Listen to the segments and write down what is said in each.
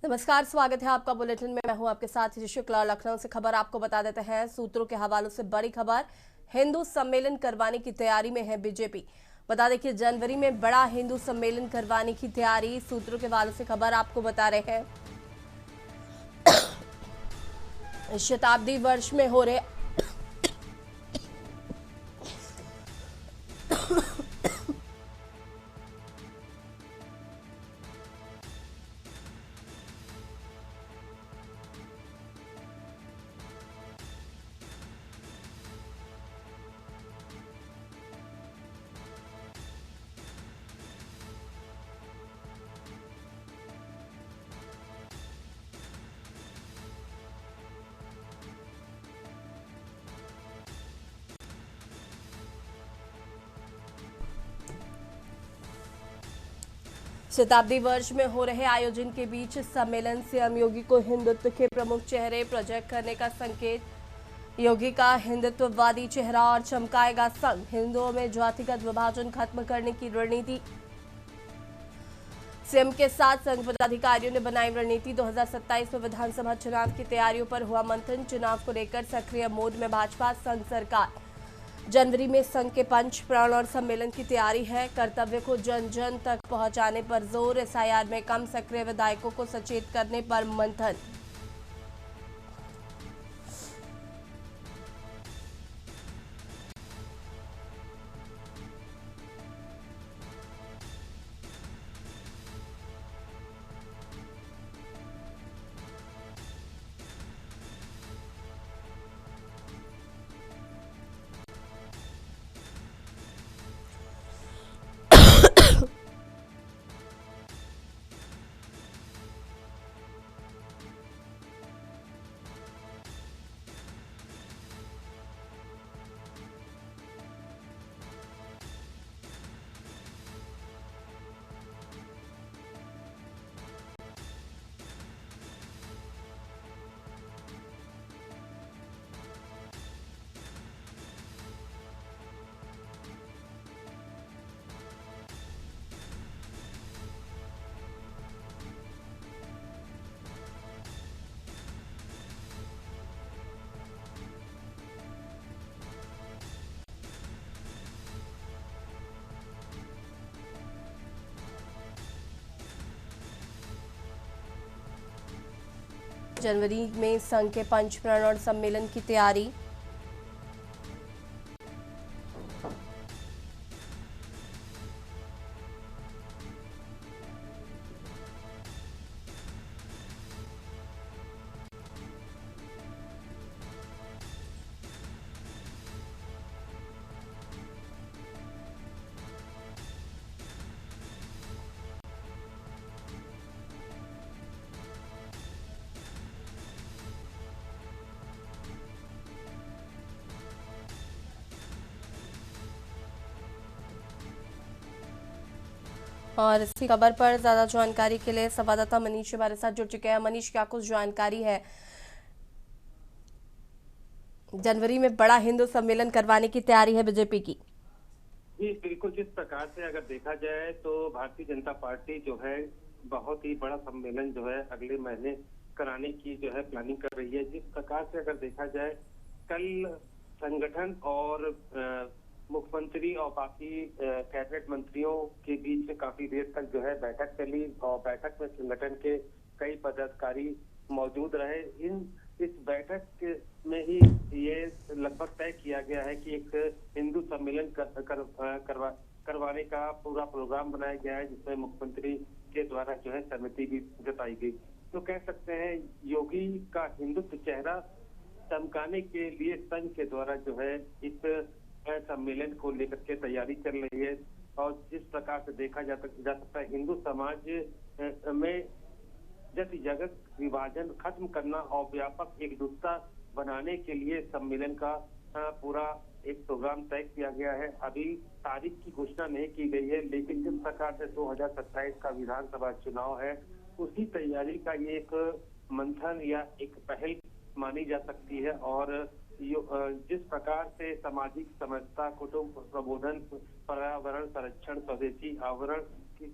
नमस्कार, स्वागत है आपका बुलेटिन में। मैं हूं आपके साथ शुक्ला। लखनऊ से खबर आपको बता देते हैं। सूत्रों के हवालों से बड़ी खबर, हिंदू सम्मेलन करवाने की तैयारी में है बीजेपी। बता दें कि जनवरी में बड़ा हिंदू सम्मेलन करवाने की तैयारी, सूत्रों के हवालों से खबर आपको बता रहे हैं। शताब्दी वर्ष में हो रहे शताब्दी वर्ष में हो रहे आयोजन के बीच सम्मेलन सीएम योगी को हिंदुत्व के प्रमुख चेहरे प्रोजेक्ट करने का संकेत। योगी का हिंदुत्ववादी चेहरा और चमकाएगा संघ, हिंदुओं में जातिगत विभाजन खत्म करने की रणनीति। सीएम के साथ संघ पदाधिकारियों ने बनाई रणनीति। 2027 में विधानसभा चुनाव की तैयारियों पर हुआ मंथन। चुनाव को लेकर सक्रिय मोड में भाजपा संघ सरकार। जनवरी में संघ के पंच प्रण और सम्मेलन की तैयारी है। कर्तव्य को जन जन तक पहुंचाने पर जोर, एसआईआर में कम सक्रिय विधायकों को सचेत करने पर मंथन। जनवरी में संघ के पंच प्रण और सम्मेलन की तैयारी। और इसी खबर पर ज्यादा जानकारी के लिए संवाददाता मनीष हमारे साथ जुड़ चुके हैं। मनीष, क्या कुछ जानकारी है? जनवरी में बड़ा हिंदू सम्मेलन करवाने की तैयारी है बीजेपी की। जी बिल्कुल, जिस प्रकार से अगर देखा जाए तो भारतीय जनता पार्टी जो है बहुत ही बड़ा सम्मेलन जो है अगले महीने कराने की जो है प्लानिंग कर रही है। जिस प्रकार से अगर देखा जाए, कल संगठन और मुख्यमंत्री और बाकी कैबिनेट मंत्रियों के बीच में काफी देर तक जो है बैठक चली और बैठक में संगठन के कई पदाधिकारी मौजूद रहे। इस बैठक में ही ये लगभग तय किया गया है कि एक हिंदू सम्मेलन करवाने का पूरा प्रोग्राम बनाया गया है, जिसमें मुख्यमंत्री के द्वारा जो है सहमति भी जताई गई। तो कह सकते हैं योगी का हिंदुत्व चेहरा चमकाने के लिए संघ के द्वारा जो है इस सम्मेलन को लेकर के तैयारी चल रही है। और जिस प्रकार से देखा जा सकता है, हिंदू समाज में जाति जगत विभाजन खत्म करना और व्यापक एकजुटता बनाने के लिए सम्मेलन का पूरा एक प्रोग्राम तय किया गया है। अभी तारीख की घोषणा नहीं की गई है, लेकिन जिस प्रकार से 2027 का विधानसभा चुनाव है, उसी तैयारी का ये एक मंथन या एक पहल मानी जा सकती है। और जिस प्रकार से सामाजिक समरसता, कुटुंब प्रबोधन, पर्यावरण संरक्षण, स्वदेशी आवरण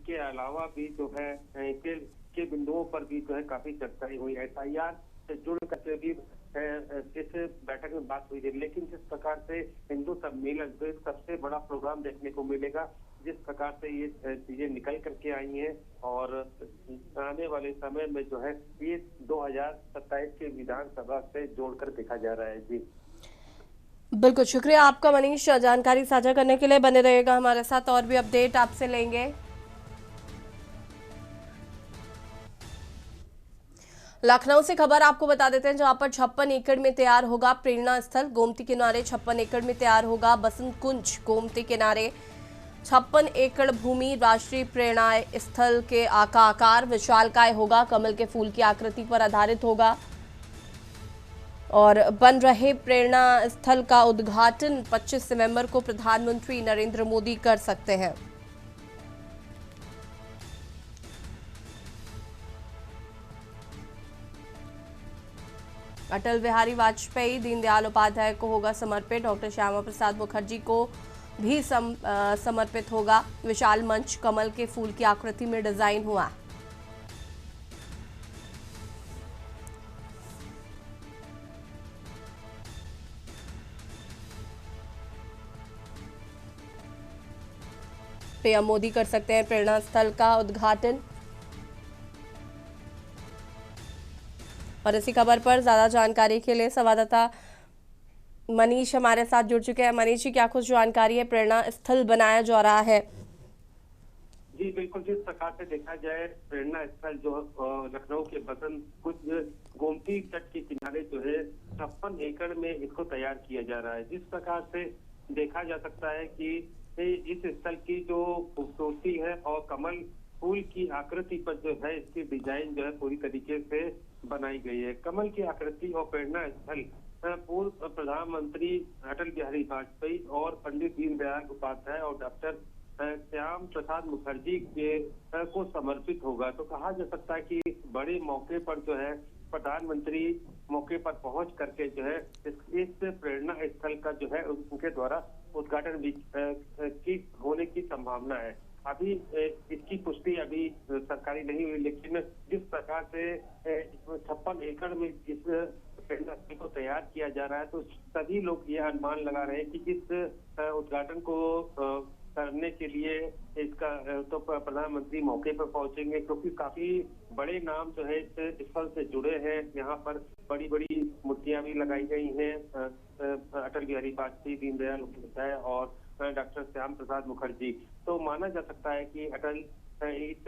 के अलावा भी जो है के बिंदुओं पर भी जो है काफी चर्चाएं हुई। SIR से जुड़ करके भी इस बैठक में बात हुई थी, लेकिन जिस प्रकार से हिंदू सम्मेलन जो एक सबसे बड़ा प्रोग्राम देखने को मिलेगा, जिस प्रकार से ये चीजें निकल करके आई हैं और आने वाले समय में जो है ये 2027 के विधानसभा से जोड़कर देखा जा रहा है। जी बिल्कुल, शुक्रिया आपका मनीष, जानकारी साझा करने के लिए। बने रहिएगा हमारे साथ, और भी अपडेट आपसे लेंगे। लखनऊ से खबर आपको बता देते हैं, जहां पर 56 एकड़ में तैयार होगा प्रेरणा स्थल। गोमती किनारे 56 एकड़ में तैयार होगा बसंत कुंज। गोमती किनारे 56 एकड़ भूमि राष्ट्रीय प्रेरणा स्थल के आकार विशालकाय होगा, कमल के फूल की आकृति पर आधारित होगा और बन रहे प्रेरणा स्थल का उद्घाटन 25 नवंबर को प्रधानमंत्री नरेंद्र मोदी कर सकते हैं। अटल बिहारी वाजपेयी दीनदयाल उपाध्याय को होगा समर्पित। डॉक्टर श्यामा प्रसाद मुखर्जी को भी समर्पित होगा। विशाल मंच कमल के फूल की आकृति में डिजाइन हुआ। पीएम मोदी कर सकते हैं प्रेरणा स्थल का उद्घाटन। और इसी खबर पर ज्यादा जानकारी के लिए संवाददाता मनीष हमारे साथ जुड़ चुके हैं। मनीष जी, क्या कुछ जानकारी है, प्रेरणा स्थल बनाया जा रहा है? जी बिल्कुल, जिस प्रकार से देखा जाए प्रेरणा स्थल जो लखनऊ के बसंत कुंज गोमती तट के किनारे जो है 56 एकड़ में इसको तैयार किया जा रहा है। जिस प्रकार से देखा जा सकता है कि इस स्थल की जो खूबसूरती है और कमल फूल की आकृति पर जो है इसकी डिजाइन जो है पूरी तरीके से बनाई गई है। कमल की आकृति और प्रेरणा स्थल पूर्व प्रधानमंत्री अटल बिहारी वाजपेयी और पंडित दीनदयाल उपाध्याय और डॉक्टर श्याम प्रसाद मुखर्जी के को समर्पित होगा। तो कहा जा सकता है कि बड़े मौके पर जो है प्रधानमंत्री मौके पर पहुंच करके जो है इस प्रेरणा स्थल का जो है उनके द्वारा उद्घाटन भी की होने की संभावना है। अभी इसकी पुष्टि अभी सरकारी नहीं हुई, लेकिन जिस प्रकार से 56 एकड़ में इस प्रेरणा स्थल को तैयार किया जा रहा है, तो सभी लोग यह अनुमान लगा रहे हैं कि इस उद्घाटन को करने के लिए इसका तो प्रधानमंत्री मौके पर पहुंचेंगे, क्योंकि काफी बड़े नाम जो है इस स्थल से जुड़े हैं। यहाँ पर बड़ी बड़ी मूर्तियां भी लगाई गई हैं। अटल बिहारी वाजपेयी, दीनदयाल उपाध्याय और डॉक्टर श्याम प्रसाद मुखर्जी। तो माना जा सकता है कि अटल इस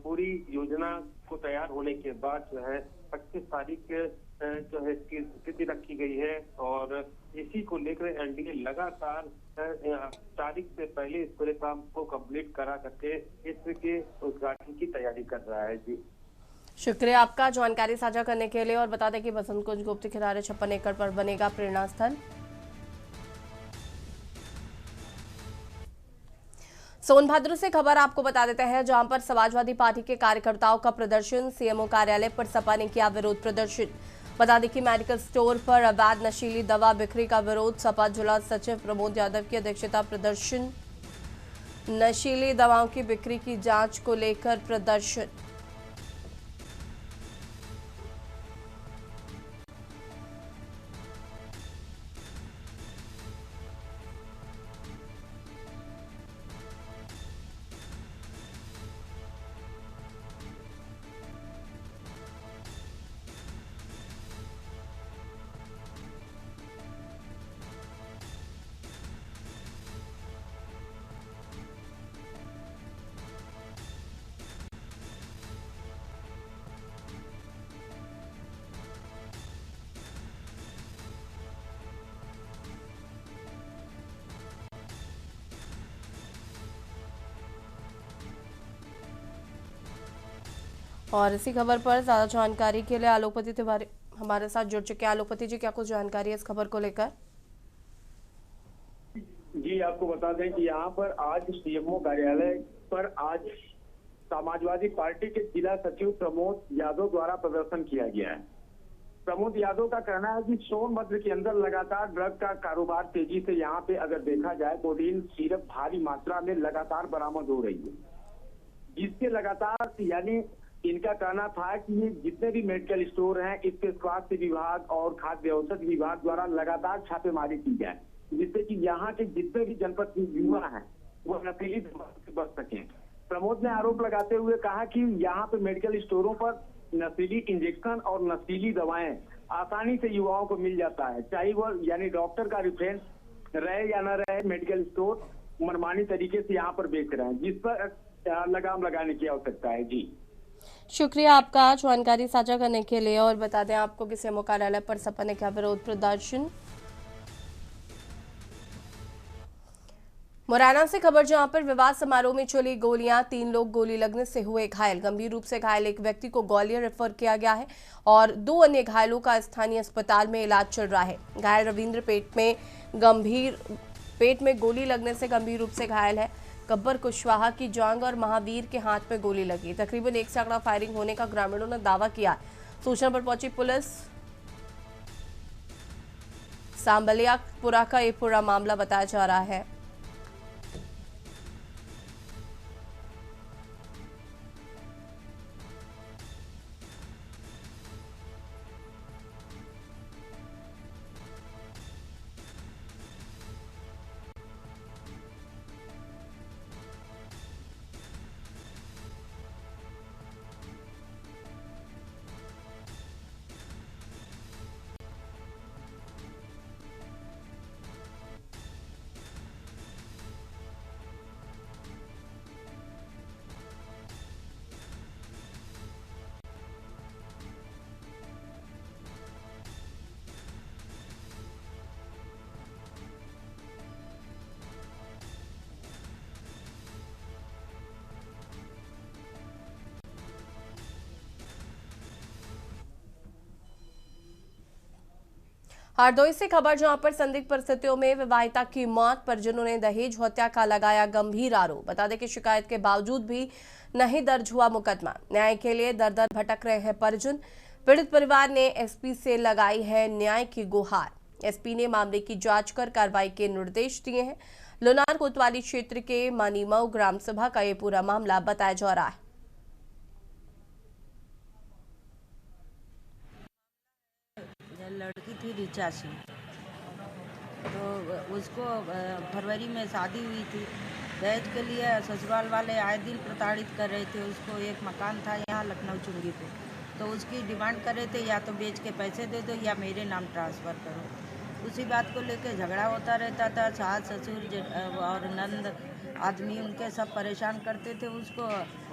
पूरी योजना को तैयार होने के बाद जो है 25 तारीख जो है इसकी तिथि रखी गई है और इसी को लेकर एनडीए लगातार तारीख से पहले इस पूरे काम को कंप्लीट करा करके इसके उद्घाटन की तैयारी कर रहा है। जी शुक्रिया आपका जानकारी साझा करने के लिए। और बता दें कि बसंत कुंज गोमती किनारे 56 एकड़ पर बनेगा प्रेरणा स्थल। सोनभद्र से खबर आपको बता देते हैं, जहां पर समाजवादी पार्टी के कार्यकर्ताओं का प्रदर्शन। सीएमओ कार्यालय पर सपा ने किया विरोध प्रदर्शन। बता दें कि मेडिकल स्टोर पर अवैध नशीली दवा बिक्री का विरोध। सपा जिला सचिव प्रमोद यादव की अध्यक्षता प्रदर्शन। नशीली दवाओं की बिक्री की जांच को लेकर प्रदर्शन। और इसी खबर पर ज्यादा जानकारी के लिए आलोकपति तिवारी हमारे साथ जुड़ चुके हैं। आलोकपति जी, क्या कुछ जानकारी है इस खबर को लेकर? जी आपको बता दें कि यहाँ पर आज सीएमओ कार्यालय पर आज समाजवादी पार्टी के जिला सचिव प्रमोद यादव द्वारा प्रदर्शन किया गया है। प्रमोद यादव का कहना है कि सोनभद्र के अंदर लगातार ड्रग का कारोबार तेजी से यहाँ पे अगर देखा जाए तो कोडीन सिरप भारी मात्रा में लगातार बरामद हो रही है, जिसके लगातार यानी इनका कहना था कि ये जितने भी मेडिकल स्टोर हैं, इसके स्वास्थ्य विभाग और खाद्य औषध विभाग द्वारा लगातार छापेमारी की जाए, जिससे कि यहाँ के जितने भी जनपद के युवा हैं वो नशीली दवा से बच सकें। प्रमोद ने आरोप लगाते हुए कहा कि यहाँ पे मेडिकल स्टोरों पर नशीली इंजेक्शन और नशीली दवाएं आसानी से युवाओं को मिल जाता है, चाहे वो यानी डॉक्टर का रेफरेंस रहे या न रहे, मेडिकल स्टोर मनमानी तरीके से यहाँ पर बेच रहे हैं, जिस पर लगाम लगाने की आवश्यकता है। जी शुक्रिया आपका जानकारी साझा करने के लिए। और बता दें आपको कि सीएमओ कार्यालय पर सपा ने किया विरोध प्रदर्शन। मुरैना से खबर, जहां पर विवाह समारोह में चली गोलियां, 3 लोग गोली लगने से हुए घायल। गंभीर रूप से घायल एक व्यक्ति को ग्वालियर रेफर किया गया है और 2 अन्य घायलों का स्थानीय अस्पताल में इलाज चल रहा है। घायल रविंद्र पेट में गोली लगने से गंभीर रूप से घायल है। गब्बर कुशवाहा की जांघ और महावीर के हाथ में गोली लगी। तकरीबन 1 सैकड़ा फायरिंग होने का ग्रामीणों ने दावा किया। सूचना पर पहुंची पुलिस। सांबलियापुरा का ये पूरा मामला बताया जा रहा है। हरदोई से खबर, जहां पर संदिग्ध परिस्थितियों में विवाहिता की मौत, परिजनों ने दहेज हत्या का लगाया गंभीर आरोप। बता दें कि शिकायत के बावजूद भी नहीं दर्ज हुआ मुकदमा। न्याय के लिए दर दर भटक रहे हैं परिजन। पीड़ित परिवार ने एसपी से लगाई है न्याय की गुहार। एसपी ने मामले की जांच कर कार्रवाई के निर्देश दिए हैं। लोनार कोतवाली क्षेत्र के मानीमऊ ग्राम सभा का ये पूरा मामला बताया जा रहा है। लड़की थी ऋचा सिंह, तो उसको फरवरी में शादी हुई थी। दहेज के लिए ससुराल वाले आए दिन प्रताड़ित कर रहे थे उसको। एक मकान था यहाँ लखनऊ चुंगी पे, तो उसकी डिमांड कर रहे थे या तो बेच के पैसे दे दो या मेरे नाम ट्रांसफ़र करो। उसी बात को लेके झगड़ा होता रहता था। सास ससुर और नंद आदमी उनके सब परेशान करते थे उसको।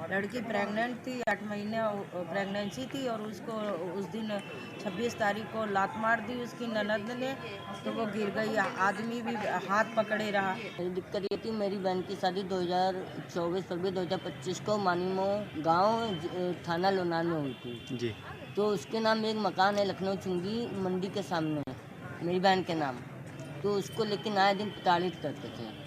लड़की प्रेग्नेंट थी, 8 महीने प्रेगनेंसी थी, और उसको उस दिन 26 तारीख को लात मार दी उसकी ननद ने, तो वो गिर गई। आदमी भी हाथ पकड़े रहा। दिक्कत ये थी, मेरी बहन की शादी 2024 फरवरी 2025 को मानीमो गांव थाना लोनार में हुई थी जी। तो उसके नाम एक मकान है लखनऊ चुंगी मंडी के सामने, मेरी बहन के नाम। तो उसको लेकिन आए दिन प्रताड़ित करते थे,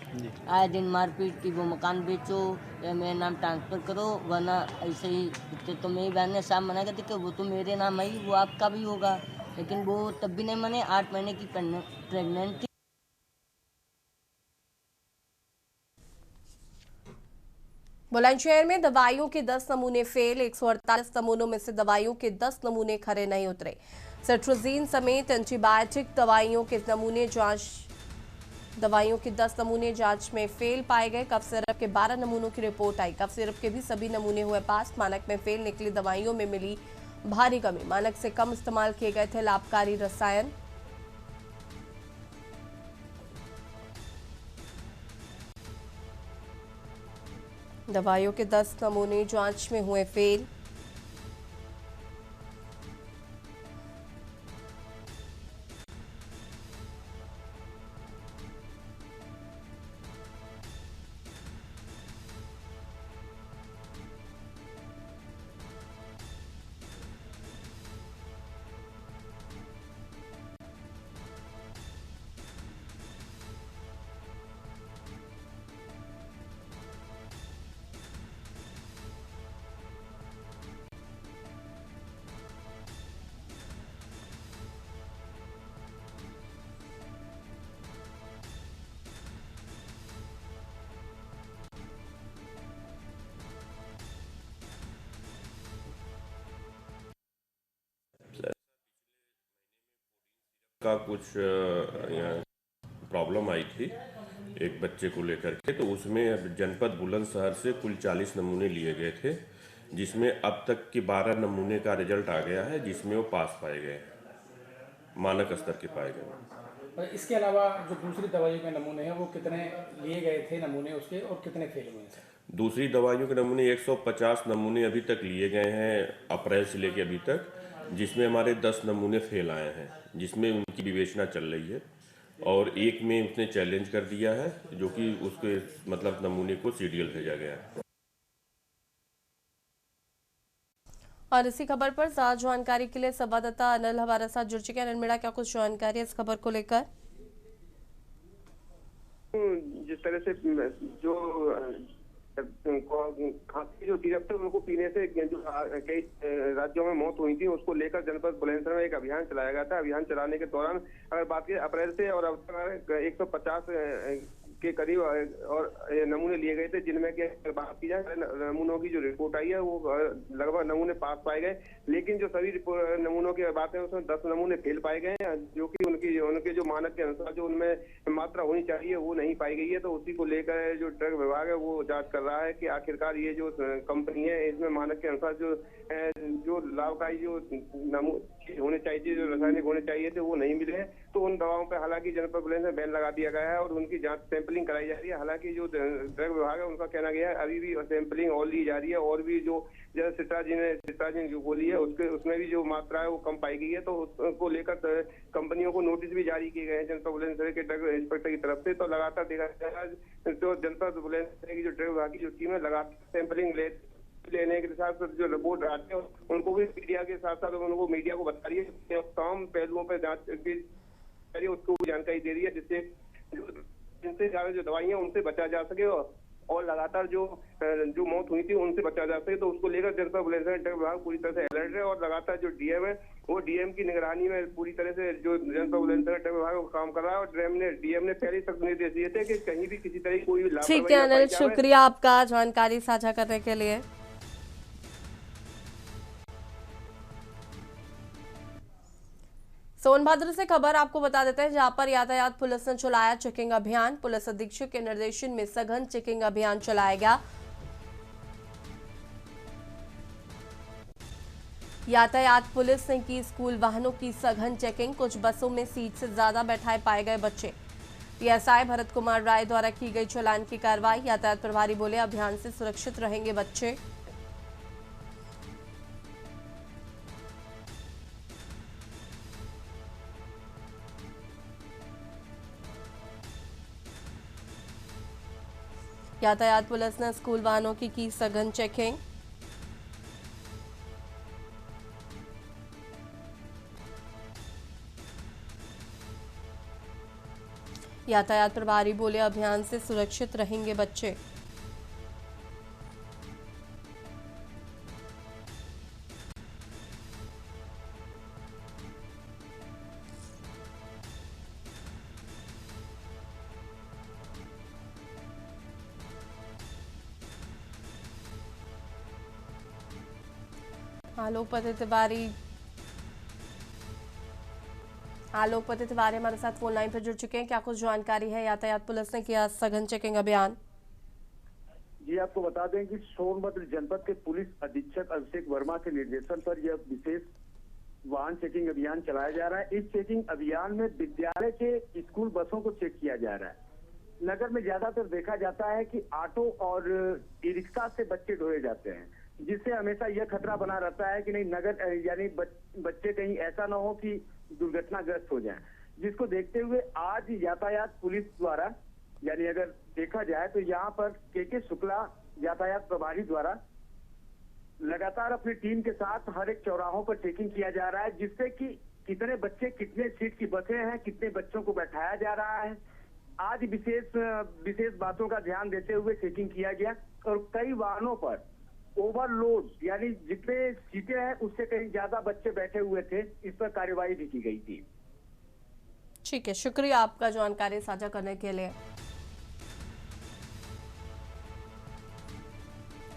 आए दिन मारपीट की, वो मकान बेचो या मेरे नाम ट्रांसफ़र करो, वरना ऐसे ही। तो मेरी बहन ने साफ मना कर दी कि वो तो मेरे नाम है, वो आपका भी होगा। लेकिन वो तब भी नहीं माने। 8 महीने की प्रेग्नेंट थी। बुलंदशहर में दवाइयों के 10 नमूने फेल। 148 नमूनों में से दवाइयों के 10 नमूने खरे नहीं उतरे। सेट्रोजीन समेत एंटीबायोटिक दवाइयों के 10 नमूने जांच में फेल पाए गए। कफ सिरप के 12 नमूनों की रिपोर्ट आई। कफ सिरप के भी सभी नमूने हुए पास। मानक में फेल निकली दवाइयों में मिली भारी कमी। मानक से कम इस्तेमाल किए गए थे लाभकारी रसायन। दवाइयों के 10 नमूने जांच में हुए फेल। का कुछ प्रॉब्लम आई थी एक बच्चे को लेकर के, तो उसमें जनपद बुलंदशहर से कुल 40 नमूने लिए गए थे, जिसमें अब तक के 12 नमूने का रिजल्ट आ गया है, जिसमें वो पास पाए गए, मानक स्तर के पाए गए। और इसके अलावा जो दूसरी दवाइयों के नमूने हैं वो कितने लिए गए थे नमूने उसके, और कितने फेल हुए हैं? दूसरी दवाइयों के नमूने 150 नमूने अभी तक लिए गए हैं अप्रैल से लेके अभी तक, जिसमें हमारे 10 नमूने फेल आए हैं, जिसमें उनकी विवेचना चल रही है, और एक में उसने चैलेंज कर दिया है, जो कि उसके मतलब नमूने को सीडीएल भेजा गया है। और इसी खबर पर ज्यादा जानकारी के लिए संवाददाता अनिल हमारे साथ जुड़ चुके हैं। अनिल मेरा क्या कुछ जानकारी है इस खबर को लेकर? जिस तरह से जो खांसी जो सिरप थे उनको पीने से जो कई राज्यों में मौत हुई थी, उसको लेकर जनपद बुलंदशहर में एक अभियान चलाया गया था। अभियान चलाने के दौरान अगर बात की अप्रैल से और अब तक 150 के करीब और नमूने लिए गए थे, जिनमें की बात की जाए नमूनों की जो रिपोर्ट आई है वो लगभग नमूने पास पाए गए, लेकिन जो सभी नमूनों की बात है उसमें 10 नमूने फेल पाए गए हैं, जो कि उनके जो मानक के अनुसार जो उनमें मात्रा होनी चाहिए वो नहीं पाई गई है। तो उसी को लेकर जो ड्रग विभाग है वो जांच कर रहा है कि आखिरकार ये जो कंपनी है इसमें मानक के अनुसार जो लाभकारी जो होने चाहिए, जो रासायनिक होने चाहिए थे वो नहीं मिले हैं। तो उन दवाओं पर हालांकि जनपद बुलंदशहर में बैन लगा दिया गया है और उनकी जांच सैंपलिंग कराई जा रही है। हालांकि जो ड्रग विभाग है उनका कहना गया है अभी भी सैंपलिंग और ली जा रही है, और भी जो सिट्राजिन जो गोली है उसमें भी जो मात्रा है वो कम पाई गई है। तो उसको लेकर कंपनियों को नोटिस भी जारी किए गए हैं जनपद बुलंदशहर के ड्रग इंस्पेक्टर की तरफ से। तो लगातार देखा जाएगा जो जनपद बुलंदशहर की जो ड्रग विभाग की जो टीम है लगातार सैंपलिंग लेने के साथ जो रिपोर्ट आते हैं उनको भी मीडिया के साथ साथ उनको मीडिया को बता रही है, तमाम पहलुओं पर जांच की उसको जानकारी दे रही है, जिससे जिनसे ज्यादा जो दवाइयां उनसे बचा जा सके और लगातार जो मौत हुई थी उनसे बचा जा सके। तो उसको लेकर जनपद बुलंदशहर ड्रग विभाग पूरी तरह से अलर्ट है और लगातार जो डीएम है वो डीएम की निगरानी में पूरी तरह से जो जनपद बुलंदशहर ड्रग विभाग काम कर रहा है, और डीएम ने पहले तक निर्देश दिए थे कि कहीं भी किसी तरह कोई लापरवाही। ठीक है अनिल, शुक्रिया आपका जानकारी साझा करने के लिए। सोनभद्र से खबर आपको बता देते हैं, जहां पर यातायात पुलिस ने चलाया चेकिंग अभियान। पुलिस अधीक्षक के निर्देशन में सघन चेकिंग अभियान चलाया गया। यातायात पुलिस ने की स्कूल वाहनों की सघन चेकिंग। कुछ बसों में सीट से ज्यादा बैठाए पाए गए बच्चे। पीएसआई भरत कुमार राय द्वारा की गई चालान की कार्रवाई। यातायात प्रभारी बोले अभियान से सुरक्षित रहेंगे बच्चे। यातायात पुलिस ने स्कूल वाहनों की सघन चेकिंग। यातायात प्रभारी बोले अभियान से सुरक्षित रहेंगे बच्चे। आलोकपति तिवारी हमारे साथ फोन लाइन पर जुड़ चुके हैं। क्या कुछ जानकारी है? यातायात पुलिस ने किया सघन चेकिंग अभियान। जी आपको बता दें कि सोनभद्र जनपद के पुलिस अधीक्षक अभिषेक वर्मा के निर्देशन पर यह विशेष वाहन चेकिंग अभियान चलाया जा रहा है। इस चेकिंग अभियान में विद्यालय के स्कूल बसों को चेक किया जा रहा है। नगर में ज्यादातर देखा जाता है कि ऑटो और ई रिक्शा से बच्चे ढोए जाते हैं, जिससे हमेशा यह खतरा बना रहता है कि नहीं नगर यानी बच्चे कहीं ऐसा ना हो कि दुर्घटनाग्रस्त हो जाएं। जिसको देखते हुए आज यातायात पुलिस द्वारा यानी अगर देखा जाए तो यहाँ पर के शुक्ला यातायात प्रभारी द्वारा लगातार अपनी टीम के साथ हर एक चौराहों पर चेकिंग किया जा रहा है, जिससे कि कितने बच्चे कितने सीट की बसें हैं, कितने बच्चों को बैठाया जा रहा है। आज विशेष बातों का ध्यान देते हुए चेकिंग किया गया और कई वाहनों पर ओवरलोड यानी जितने सीटें हैं उससे कहीं ज्यादा बच्चे बैठे हुए थे, इस पर कार्रवाई भी की गई थी। ठीक है, शुक्रिया आपका जानकारी साझा करने के लिए।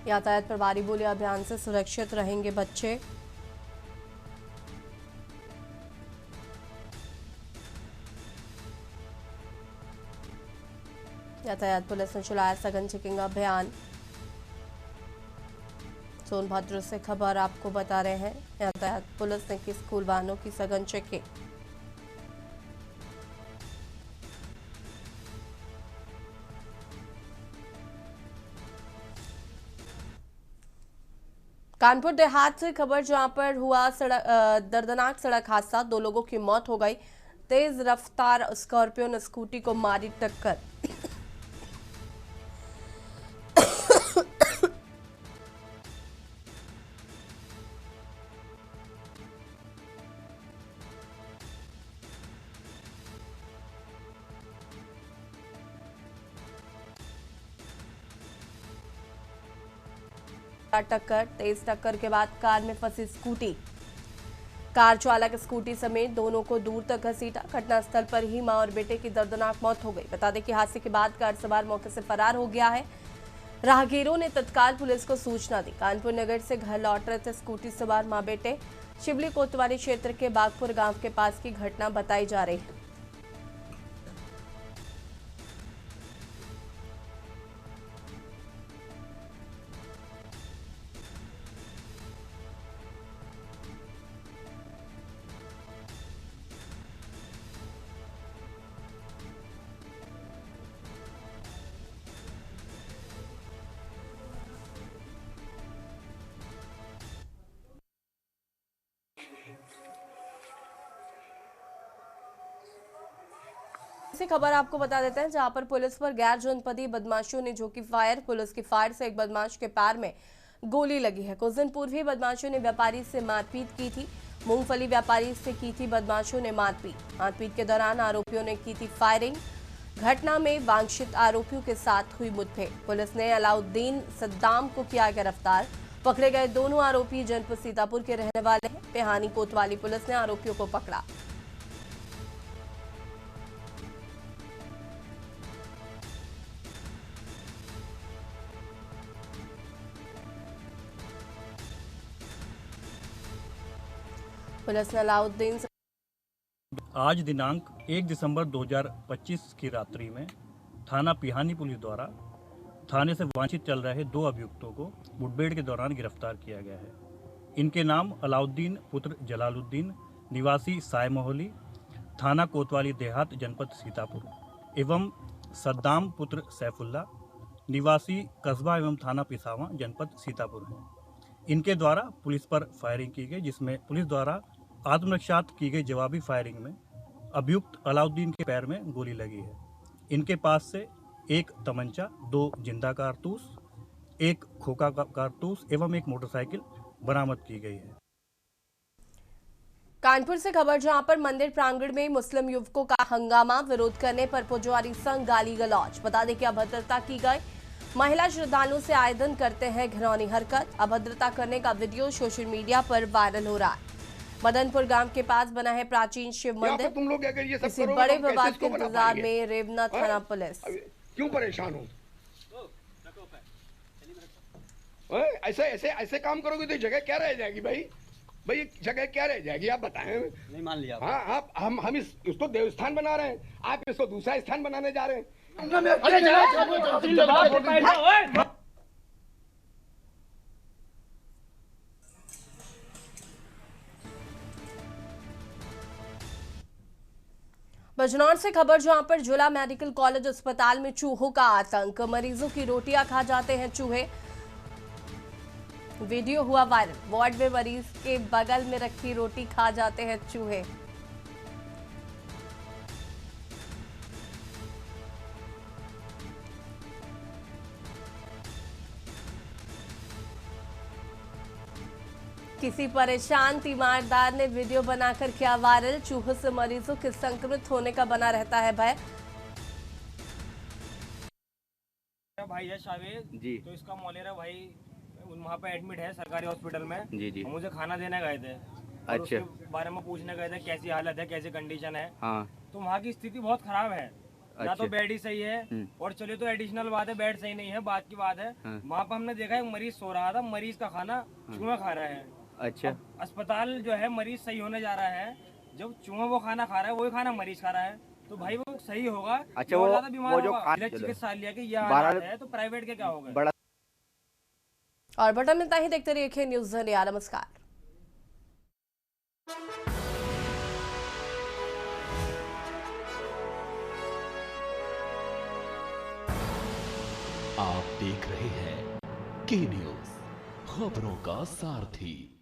यातायात प्रभारी बोले अभियान से सुरक्षित रहेंगे बच्चे। यातायात पुलिस ने चलाया सघन चेकिंग अभियान। सोनभद्र से खबर आपको बता रहे हैं, यातायात पुलिस ने की स्कूल वाहनों की सघन चेकिंग। कानपुर देहात से खबर, जहां पर हुआ दर्दनाक सड़क हादसा, 2 लोगों की मौत हो गई। तेज रफ्तार स्कॉर्पियो ने स्कूटी को मारी टक्कर। तेज टक्कर के बाद कार में फंसी स्कूटी, कार चालक स्कूटी समेत दोनों को दूर तक घसीटा। घटनास्थल पर ही मां और बेटे की दर्दनाक मौत हो गई। बता दें कि हादसे के बाद कार सवार मौके से फरार हो गया है। राहगीरों ने तत्काल पुलिस को सूचना दी। कानपुर नगर से घर लौट रहे थे स्कूटी सवार मां बेटे। शिवली कोतवाली क्षेत्र के बागपुर गांव के पास की घटना बताई जा रही है। इसी खबर आपको बता देते हैं, जहां पर पुलिस पर गैर जनपदी बदमाशों ने झोंकी फायर। पुलिस की फायर से एक बदमाश के पैर में गोली लगी है। कुछ दिन पूर्व ही बदमाशों ने व्यापारी से मारपीट की थी। मूंगफली व्यापारी से की थी बदमाशों ने मारपीट के दौरान आरोपियों ने की थी फायरिंग। घटना में वांछित आरोपियों के साथ हुई मुठभेड़। पुलिस ने अलाउद्दीन सद्दाम को किया गिरफ्तार। पकड़े गए दोनों आरोपी जनपद सीतापुर के रहने वाले हैं। पिहानी कोतवाली पुलिस ने आरोपियों को पकड़ा। पुलिस ने अलाउद्दीन आज दिनांक 1 दिसंबर 2025 की रात्रि में थाना पिहानी पुलिस द्वारा थाने से वांछित चल रहे 2 अभियुक्तों को मुठभेड़ के दौरान गिरफ्तार किया गया है। इनके नाम अलाउद्दीन पुत्र जलालुद्दीन निवासी साय मोहली थाना कोतवाली देहात जनपद सीतापुर एवं सद्दाम पुत्र सैफुल्ला निवासी कस्बा एवं थाना पिसावा जनपद सीतापुर हैं। इनके द्वारा पुलिस पर फायरिंग की गई, जिसमें पुलिस द्वारा आत्मरक्षार्थ की गई जवाबी फायरिंग में अभियुक्त अलाउद्दीन के पैर में गोली लगी है। इनके पास से एक तमंचा, 2 जिंदा कारतूस, एक खोखा कारतूस एवं एक मोटरसाइकिल बरामद की गई है। कानपुर से खबर, जहां पर मंदिर प्रांगण में मुस्लिम युवकों का हंगामा, विरोध करने पर पुजारी संग गाली गलौज। बता दें कि अभद्रता की गई। महिला श्रद्धालुओं से आए दिन करते हैं घिनौनी हरकत। अभद्रता करने का वीडियो सोशल मीडिया पर वायरल हो रहा है। मदनपुर गांव के पास बना है प्राचीन शिव मंदिर। तुम लोग अगर ये सब किसी बड़े विवाद के इंतजार में रेवना थाना पुलिस। क्यों परेशान हो? ऐसे काम करोगे तो जगह क्या रह जाएगी भाई जगह क्या रह जाएगी? आप बताएं। नहीं मान लिया। हाँ, आप हम इसको देवस्थान बना रहे हैं, आप इसको दूसरा स्थान बनाने जा रहे हैं। बजनौर से खबर, जहां पर जिला मेडिकल कॉलेज अस्पताल में चूहों का आतंक। मरीजों की रोटियां खा जाते हैं चूहे। वीडियो हुआ वायरल। वार्ड में मरीज के बगल में रखी रोटी खा जाते हैं चूहे। किसी परेशान तीमारदार ने वीडियो बनाकर किया वायरल। चूहों से मरीजों के संक्रमित होने का बना रहता है भय। भाई है शावेद जी, तो इसका मोलेरा भाई वहाँ पे एडमिट है सरकारी हॉस्पिटल में। जी। मुझे खाना देने गए थे। अच्छा। उसके बारे में पूछने गए थे कैसी हालत है, कैसी कंडीशन है। हाँ। तो वहाँ की स्थिति बहुत खराब है। अच्छा। तो बेड ही सही है और चलिए तो एडिशनल बात है, बेड सही नहीं है, बात की बात है। वहाँ पे हमने देखा एक मरीज सो रहा था, मरीज का खाना चूहा खा रहा है। अच्छा। अस्पताल जो है मरीज सही होने जा रहा है, जब चूहा वो खाना खा रहा है वही खाना मरीज खा रहा है। तो भाई वो सही होगा। अच्छा, वो ज्यादा बीमार जो होगा, चिकित्सालय के यह हालत है, तो प्राइवेट के क्या होगा। बड़ा और बटन मिलता ही देखते रहिए न्यूज़ इंडिया। नमस्कार। आप देख रहे हैं के न्यूज़, खबरों का सारथी।